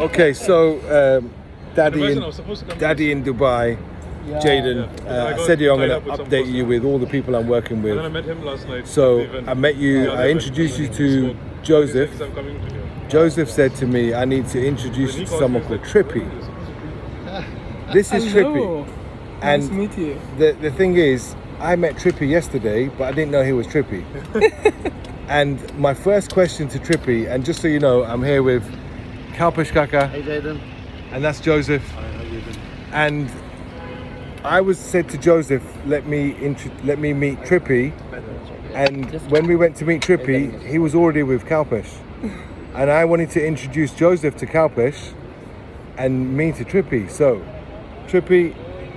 Okay, so Daddy in Dubai, Jaden, I said I'm going to update you with all the people I'm working with. And then I met him last night. So I met you, I introduced you to Joseph. I'm coming to you. Joseph said to me, I need to introduce you to someone called Tripy. This is Tripy. Nice to meet you. The thing is, I met Tripy yesterday, but I didn't know he was Tripy. And my first question to Tripy, and just so you know, I'm here with Kalpesh Kaka. Hey Jaden. And that's Joseph. Hi, how you doing? And I was said to Joseph, let me meet Tripy. And when we went to meet Tripy, he was already with Kalpesh. And I wanted to introduce Joseph to Kalpesh and me to Tripy. So, Tripy,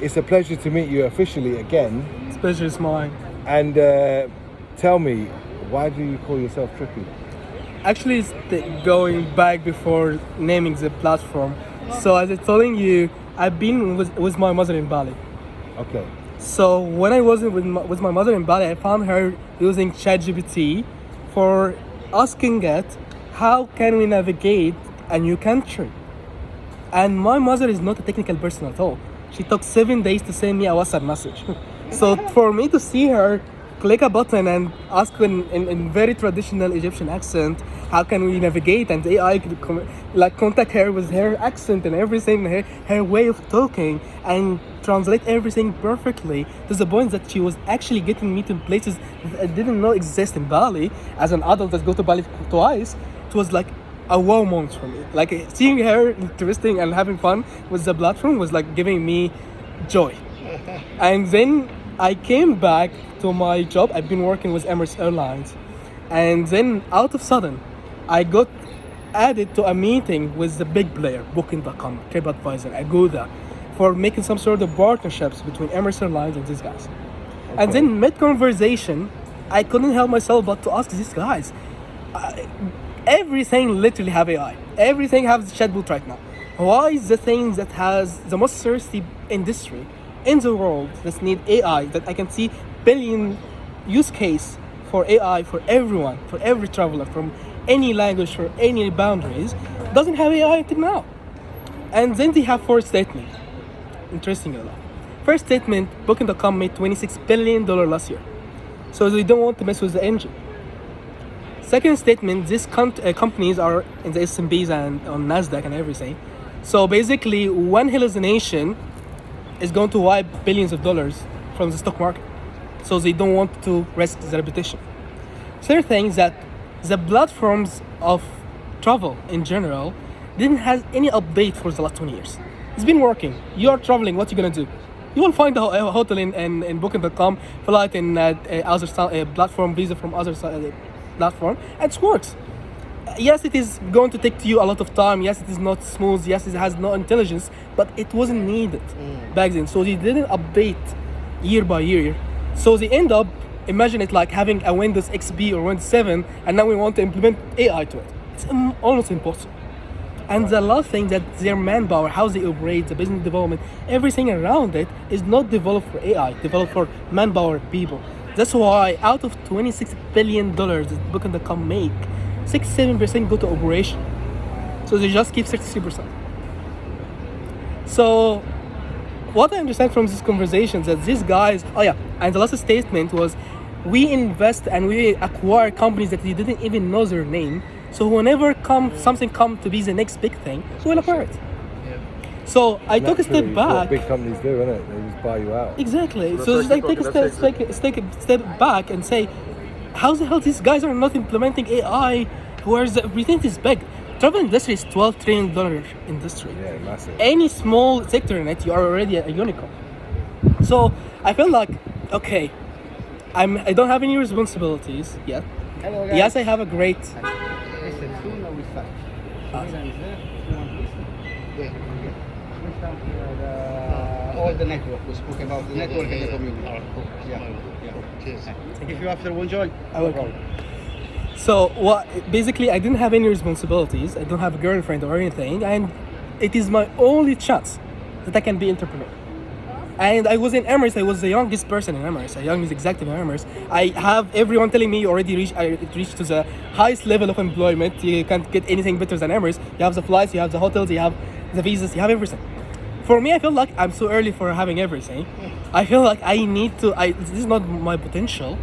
it's a pleasure to meet you officially again. This pleasure is mine. And tell me, why do you call yourself Tripy? Actually, it's going back before naming the platform. So as I'm telling you, I've been with my mother in Bali. Okay. So when I was with my mother in Bali, I found her using ChatGPT for asking it, how can we navigate a new country? And my mother is not a technical person at all. She took 7 days to send me a WhatsApp message. So for me to see her click a button and ask in very traditional Egyptian accent, how can we navigate, and AI could contact her with her accent and everything, her way of talking, and translate everything perfectly, to the point that she was actually getting me to places that I didn't know exist in Bali. As an adult that go to Bali twice, it was like a wow moment for me. Like seeing her interesting and having fun with the platform was like giving me joy. And then I came back to my job. I've been working with Emirates Airlines, and then out of sudden, I got added to a meeting with the big player, Booking.com, TripAdvisor, Agoda, for making some sort of partnerships between Emirates Airlines and these guys. Okay. And then mid-conversation, I couldn't help myself but to ask these guys, everything literally have AI. Everything has chatbot right now. Why is the thing that has the most thirsty industry in the world that need AI, that I can see billion use case for AI for everyone, for every traveler, from any language, for any boundaries, doesn't have AI until now? And then they have 4 statements, interestingly enough. First statement, Booking.com made $26 billion last year. So they don't want to mess with the engine. Second statement, these companies are in the S&Ps and on NASDAQ and everything. So basically, one hallucination is going to wipe billions of dollars from the stock market. So they don't want to risk the reputation. Third thing is that the platforms of travel in general didn't have any update for the last 20 years. It's been working. You are traveling, what are you gonna do? You will find a hotel in Booking.com, flight in other platform, visa from other platform, and it works. Yes, it is going to take you a lot of time. Yes, it is not smooth. Yes, it has no intelligence, but it wasn't needed back then. So they didn't update year by year. So they end up, imagine it like having a Windows XP or Windows 7, and now we want to implement AI to it. It's almost impossible. And the last thing, that their manpower, how they operate, the business development, everything around it is not developed for AI, developed for manpower people. That's why out of $26 billion that Booking.com make, 6-7% go to operation. So they just keep 63%. So what I understand from these conversations that these guys, and the last statement was, we invest and we acquire companies that we didn't even know their name. So whenever something come to be the next big thing, we'll acquire it. Yeah. So I took a step back. What big companies do, isn't it? They just buy you out. Exactly. So it's like take a step back and say, how the hell these guys are not implementing AI, whereas everything is big? Travel industry is $12 trillion industry. Yeah, massive. Any small sector in it, you are already a unicorn. So I felt like, okay, I don't have any responsibilities yet. Hello, guys. Yes, I have a great. Listen, soon we start. All the network. We spoke about the network and the community. Cheers. If you after one join, I will go. So basically, I didn't have any responsibilities. I don't have a girlfriend or anything, and it is my only chance that I can be entrepreneur. And I was in Emirates. I was the youngest person in Emirates, the youngest executive in Emirates. I have everyone telling me I reached to the highest level of employment. You can't get anything better than Emirates. You have the flights, you have the hotels, you have the visas, you have everything. For me, I feel like I'm so early for having everything. I feel like I need to. This is not my potential,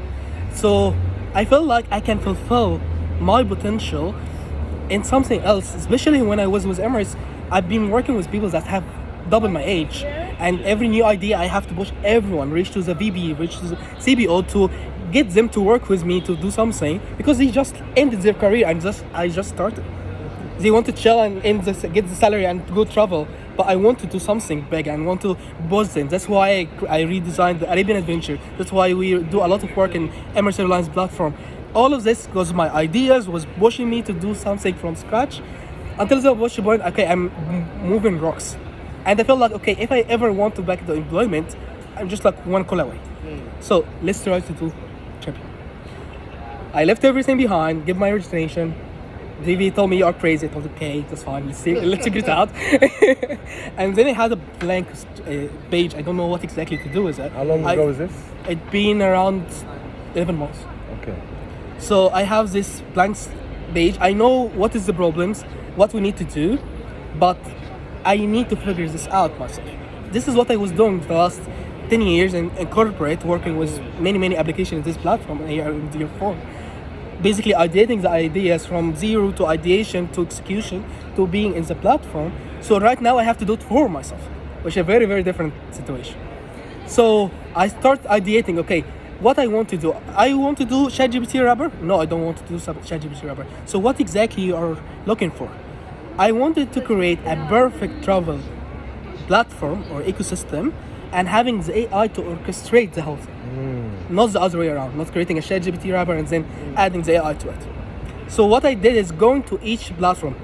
so I feel like I can fulfill my potential in something else. Especially when I was with Emirates, I've been working with people that have double my age, and every new idea I have to push everyone, reach to the VP, reach to the CBO to get them to work with me to do something, because they just ended their career and I just started. They want to chill and get the salary and go travel, but I want to do something big and want to boost them. That's why I redesigned the Arabian Adventure. That's why we do a lot of work in Emirates Airlines platform. All of this because my ideas was pushing me to do something from scratch until the push point, okay, I'm moving rocks. And I felt like, okay, if I ever want to back into employment, I'm just like one call away. So let's try to do Tripy. I left everything behind, give my resignation. DV told me you're crazy. I told him, okay, that's fine. Let's figure it out. And then I had a blank page. I don't know what exactly to do with it. How long ago was this? It'd been around 11 months. Okay. So I have this blank page. I know what is the problems, what we need to do, but I need to figure this out myself. This is what I was doing for the last 10 years in corporate, working with many applications in this platform here in your phone. Basically ideating the ideas from zero to ideation to execution to being in the platform. So right now I have to do it for myself, which is a very different situation. So I start ideating, okay, what I want to do. I want to do ChatGPT wrapper? No, I don't want to do ChatGPT wrapper. So what exactly you are looking for? I wanted to create a perfect travel platform or ecosystem and having the AI to orchestrate the whole thing. Not the other way around, not creating a ChatGPT wrapper and then adding the AI to it. So what I did is going to each platform.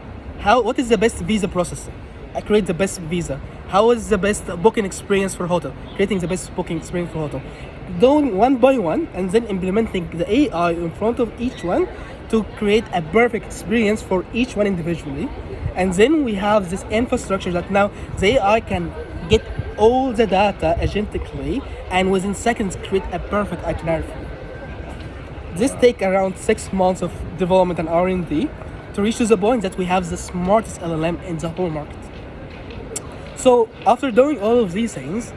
What is the best visa processing? I create the best visa. How is the best booking experience for hotel? Creating the best booking experience for hotel. Doing one by one and then implementing the AI in front of each one to create a perfect experience for each one individually. And then we have this infrastructure that now the AI can get all the data agentically and within seconds create a perfect itinerary. This take around 6 months of development and R&D to reach to the point that we have the smartest LLM in the whole market. So after doing all of these things,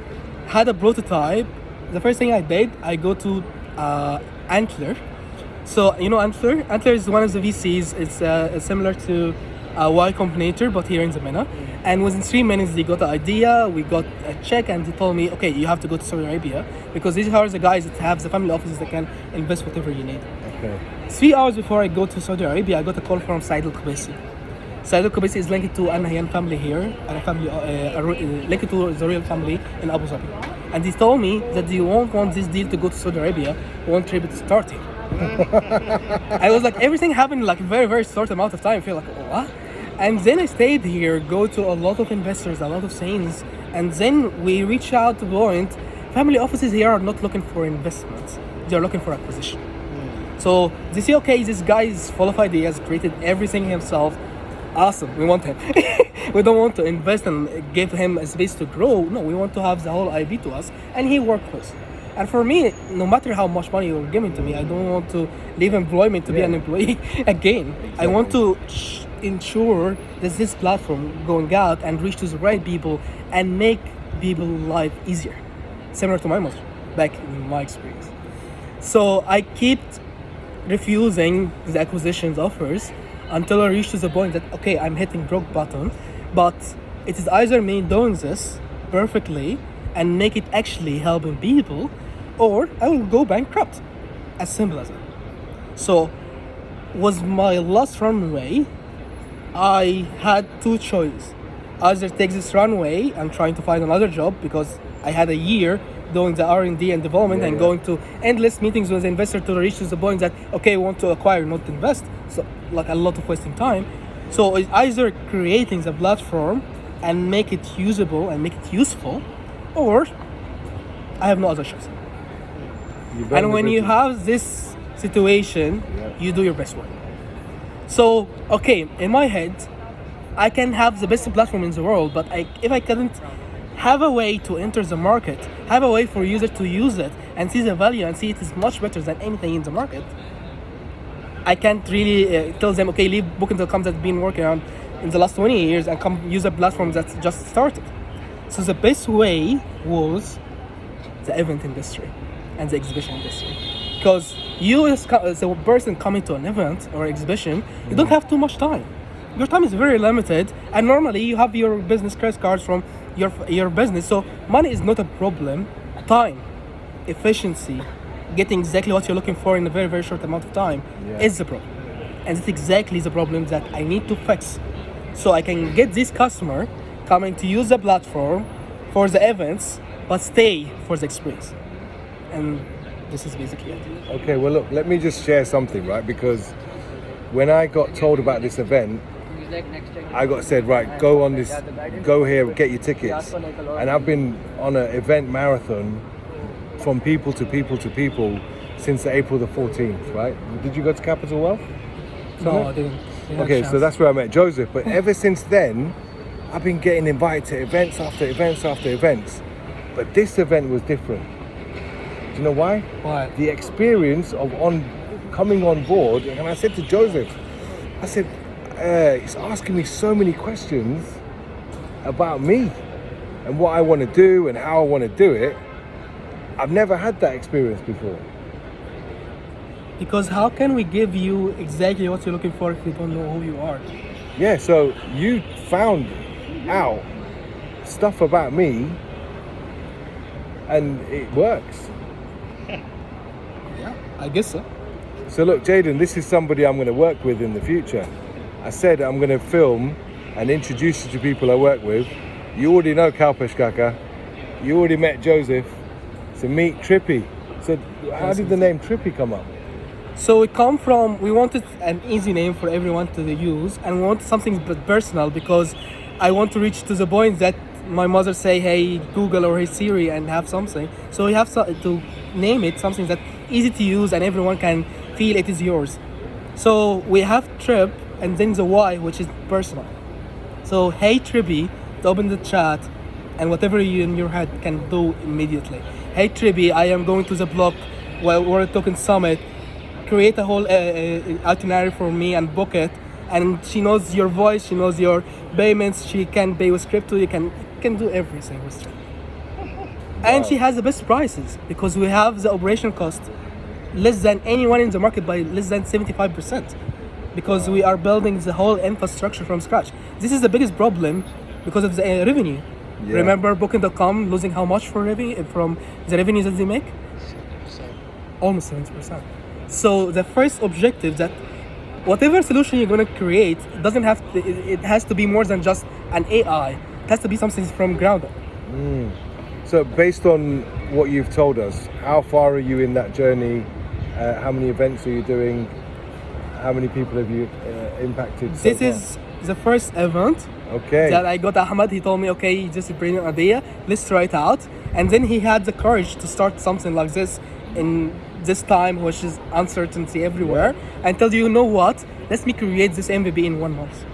had a prototype, the first thing I did, I go to Antler. So you know Antler? Antler is one of the VCs. It's similar to Y Combinator, but here in the MENA. And within 3 minutes, they got the idea, we got a check, and they told me, okay, you have to go to Saudi Arabia, because these are the guys that have the family offices that can invest whatever you need. Okay. 3 hours before I go to Saudi Arabia, I got a call from Said Al-Kubasi. Said Al-Kubasi is linked to Al Nahyan family here, and a family linked to the royal family in Abu Dhabi. And they told me that they won't want this deal to go to Saudi Arabia, want Tripy to start here. I was like, everything happened like very short amount of time. I feel like, what? And then I stayed here, go to a lot of investors, a lot of things, and then we reach out to point. Family offices here are not looking for investments; they are looking for acquisition. So they say, okay, this guy is full of ideas, created everything himself. Awesome, we want him. We don't want to invest and give him a space to grow. No, we want to have the whole IP to us, and he worked with us. And for me, no matter how much money you're giving to me, I don't want to leave employment to be an employee again. Exactly. I want to ensure that this platform going out and reach to the right people and make people's life easier, similar to my mother back in my experience. So I kept refusing the acquisitions offers until I reached to the point that, okay, I'm hitting rock bottom, but it is either me doing this perfectly and make it actually helping people, or I will go bankrupt. As simple as that. So was my last runway, I had 2 choices. Either take this runway and trying to find another job, because I had a year doing the R&D and development and going to endless meetings with investors to reach to the point that, okay, we want to acquire, not invest. So like a lot of wasting time. So it's either creating the platform and make it usable and make it useful, or I have no other choice. And when you have this situation, you do your best work. So, okay, in my head, I can have the best platform in the world, but if I couldn't have a way to enter the market, have a way for user to use it and see the value and see it is much better than anything in the market, I can't really tell them, okay, leave Booking.com that's been working on in the last 20 years and come use a platform that's just started. So the best way was the event industry and the exhibition industry. Because you as a person coming to an event or exhibition, you don't have too much time. Your time is very limited, and normally you have your business credit cards from your business, so money is not a problem. Time, efficiency, getting exactly what you're looking for in a very, very short amount of time is the problem. And it's exactly the problem that I need to fix. So I can get this customer coming to use the platform for the events, but stay for the experience. And this is basically it. Okay, well look, let me just share something, right? Because when I got told about this event, I got said, right, go on this, go here, get your tickets. And I've been on an event marathon from people to people to people since April the 14th, right? Did you go to Capital Wealth? No, I didn't. Okay, so that's where I met Joseph. But ever since then, I've been getting invited to events after events after events. But this event was different. Do you know why? Why? The experience of coming on board, and I said to Joseph, I said, he's asking me so many questions about me and what I want to do and how I want to do it. I've never had that experience before. Because how can we give you exactly what you're looking for if we don't know who you are? Yeah, so you found out stuff about me and it works. Yeah, I guess so. So look, Jaden, this is somebody I'm going to work with in the future. I said I'm going to film and introduce you to people I work with. You already know Kalpesh Kaka. You already met Joseph. So meet Tripy. So how did the name Tripy come up? So we wanted an easy name for everyone to use, and we wanted something personal because I want to reach to the point that my mother say, hey Google or hey Siri, and have something. So we have to name it something that easy to use and everyone can feel it is yours. So we have Trip and then the Y, which is personal. So hey Tripy, to open the chat and whatever you in your head can do immediately. Hey Tripy, I am going to the block World Token Summit. Create a whole itinerary for me and book it. And she knows your voice, she knows your payments, she can pay with crypto, you can do everything with Trip. And she has the best prices because we have the operational cost less than anyone in the market by less than 75%, because we are building the whole infrastructure from scratch. This is the biggest problem because of the revenue. Yeah. Remember Booking.com losing how much from the revenues that they make? Almost 70%. So the first objective that whatever solution you're going to create it has to be more than just an AI. It has to be something from ground up. So based on what you've told us, how far are you in that journey? How many events are you doing? How many people have you impacted so This far? is the first event Okay. that I got Ahmed. He told me, okay, just bring an idea, let's try it out. And then he had the courage to start something like this in this time, which is uncertainty everywhere, and tell you know what, let me create this MVP in 1 month.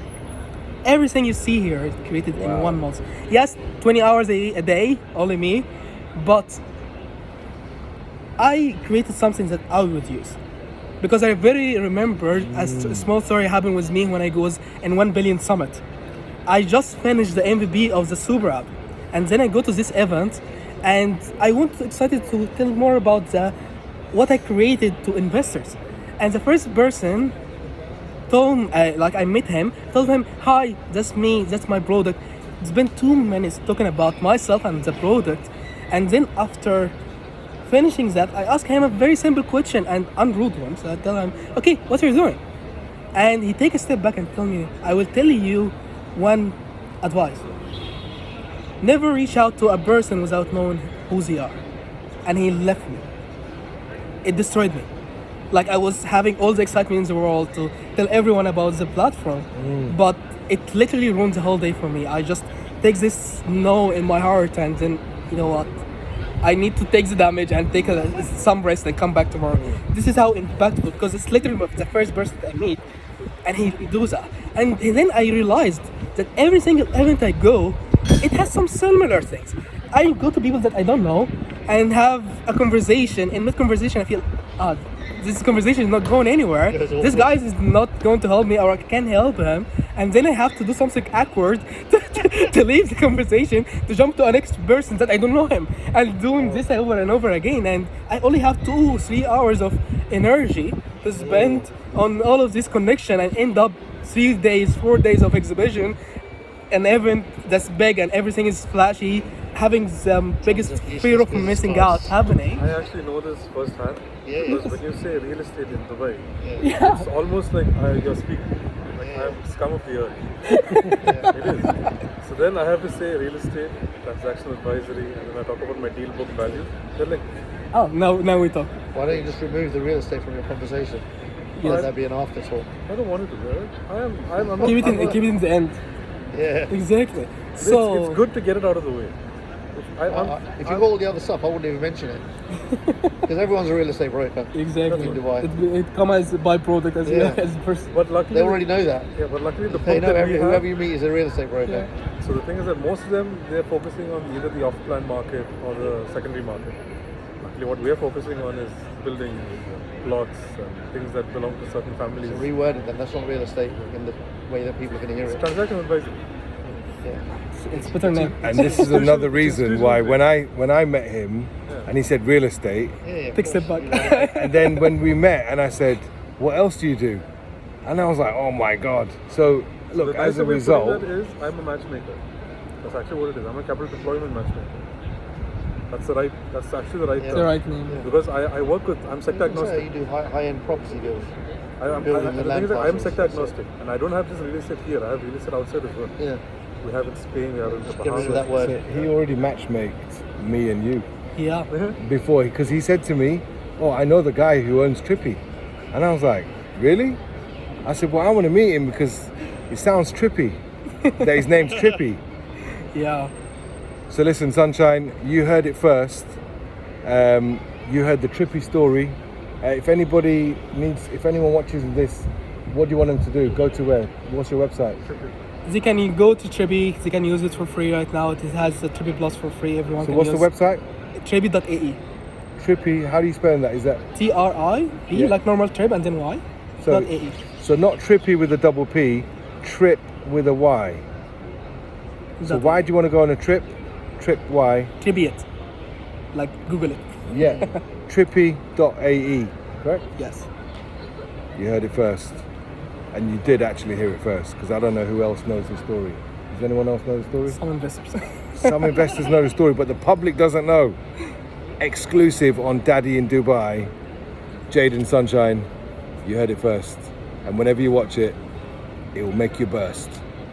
Everything you see here is created in 1 month. Yes, 20 hours a day, only me, but I created something that I would use. Because I very remember a small story happened with me when I was in 1 billion summit. I just finished the MVP of the super app, and then I go to this event, and I was excited to tell more about what I created to investors. And the first person told, I met him, told him, hi, that's me, that's my product. It's been 2 minutes talking about myself and the product. And then after finishing that, I asked him a very simple question and unrude one. So I tell him, okay, what are you doing? And he take a step back and tell me, I will tell you one advice. Never reach out to a person without knowing who they are. And he left me. It destroyed me. Like I was having all the excitement in the world to tell everyone about the platform, but it literally ruined the whole day for me. I just take this no in my heart, and then, you know what? I need to take the damage and take some rest and come back tomorrow. This is how impactful, because it's literally the first person I meet, and he does that. And then I realized that every single event I go, it has some similar things. I go to people that I don't know and have a conversation. In that conversation, I feel, this conversation is not going anywhere. This guy is not going to help me, or I can help him. And then I have to do something awkward to leave the conversation, to jump to a next person that I don't know him. And doing this over and over again. And I only have 2-3 hours of energy to spend on all of this connection and end up 3 days, 4 days of exhibition, an event that's big and everything is flashy, having the biggest fear of missing out happening. I actually know this firsthand. Yeah, Because when you say real estate in Dubai, Yeah. it's almost like you're speaking. Like I'm scum of the earth. It is. So then I have to say real estate, transactional advisory, and then I talk about my deal book value. They're like, Oh, now we talk. Why don't you just remove the real estate from your conversation? Yes. Let that be an afterthought. I don't want to do that. I'm not, Keep it I'm not- keep it in the end. Yeah. Exactly. it's, So it's good to get it out of the way. If you got all the other stuff, I wouldn't even mention it. Because everyone's a real estate broker. exactly. In Dubai. It comes as a byproduct as Yeah. well as the first. But luckily, They already know that. Yeah, but luckily the They book know that we have, whoever you meet is a real estate broker. So the thing is that most of them, they're focusing on either the off-plan market or the secondary market. Luckily what we're focusing on is buildings, plots, and things that belong to certain families. So reworded them. That's not real estate in the way that people are going to hear It's it. transactional advisory. Yeah. It's better name. And this is another reason why when I met him and he said real estate, Yeah. Take a step back. and then when we met and I said, what else do you do? And I was like, oh my God. So look, The as a nicer way of result, putting that is, I'm a matchmaker. That's actually what it is. I'm a capital deployment matchmaker. That's actually the right The term. right name. Because I work with, I'm sector So agnostic. you do high-end property deals. The building the thing land is that I'm parcels, sector that's it. agnostic. And I don't have just real estate here, I have real estate outside as well. Yeah. We have in Spain, we have in the Get rid of that Bahamas. word. so he already matchmaked me and you Yeah. before, because he said to me, oh, I know the guy who owns Tripy. And I was like, really? I said, well, I want to meet him because it sounds trippy that his name's Tripy. Yeah. So listen, Sunshine, you heard it first. You heard the Trippy story. If anyone watches this, what do you want them to do? Go to where? What's your website? They can go to Tripy. They can use it for free right now. It has the Tripy Plus for free. Everyone So can what's the use website? Tripy.ae. Trippy, how do you spell that? Is that TRIP, Yeah. like normal trip, and then Y. so? .ae. So not Trippy with a double P, Trip with a Y. So Dot why do you want to go on a trip? Trip Y. Tripy it. Like Google it. Yeah. Trippy.ae. Correct? Yes. You heard it first. And you did actually hear it first, because I don't know who else knows the story. Does anyone else know the story? Some investors. Some investors know the story, but the public doesn't know. Exclusive on Daddy in Dubai, Jade and Sunshine. You heard it first. And whenever you watch it, it will make you burst.